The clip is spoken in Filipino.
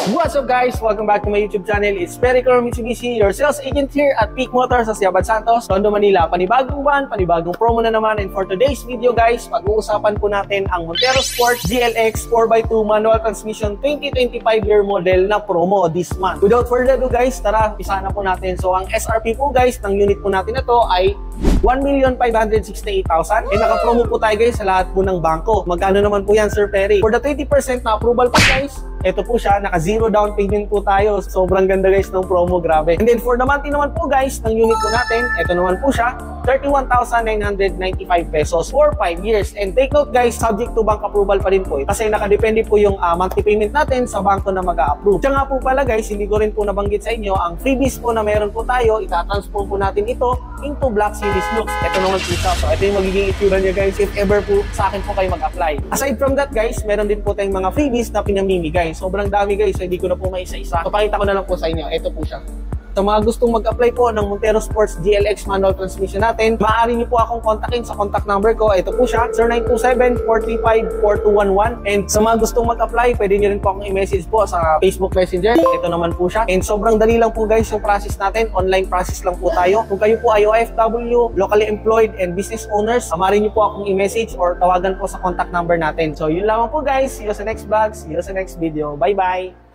What's up guys? Welcome back to my YouTube channel. It's Pericor Mitsubishi, your sales agent here at Peak Motors sa Siabad Santos, Tondo, Manila. Panibagong buwan, panibagong promo na naman. And for today's video guys, pag-uusapan po natin ang Montero Sport GLX 4x2 manual transmission 2025 year model na promo this month. Without further ado guys, tara, pisa na po natin. So ang SRP po guys ng unit po natin na to ay 1,568,000 and naka-promo po tayo guys sa lahat po ng bangko. Magkano naman po yan Sir Perry? For the 20% na approval po guys, ito po siya, naka-zero down payment po tayo. Sobrang ganda guys ng promo, grabe. And then for the monthly naman po guys, ng unit po natin, ito naman po siya, 31,995 pesos for 5 years. And take note guys, subject to bank approval pa rin po ito. Kasi nakadepende po yung monthly payment natin sa bangko na mag-a-approve. Diyan nga po pala guys, hindi ko rin po nabanggit sa inyo, ang freebies po na meron po tayo, itatransform po natin ito into Black Series looks. Ito naman po siya. So ito yung magiging itsura niya guys if ever po sa akin po kayo mag-apply. Aside from that guys, meron din po tayong mga freebies na pinamimigay. Sobrang dami guys, so hindi ko na po maisa-isa. So pakita ko na lang po sa inyo. Ito po siya. Sa mga gustong mag-apply po ng Montero Sports GLX manual transmission natin, maaari niyo po akong kontakin sa contact number ko. Ito po siya, 0927-435-4211. And sa mga gustong mag-apply, pwede niyo rin po akong i-message po sa Facebook Messenger. Ito naman po siya. And sobrang dali lang po guys yung process natin. Online process lang po tayo. Kung kayo po ay OFW, locally employed, and business owners, maaari niyo po akong i-message or tawagan po sa contact number natin. So yun lamang po guys. See you sa next vlog. See you sa next video. Bye-bye!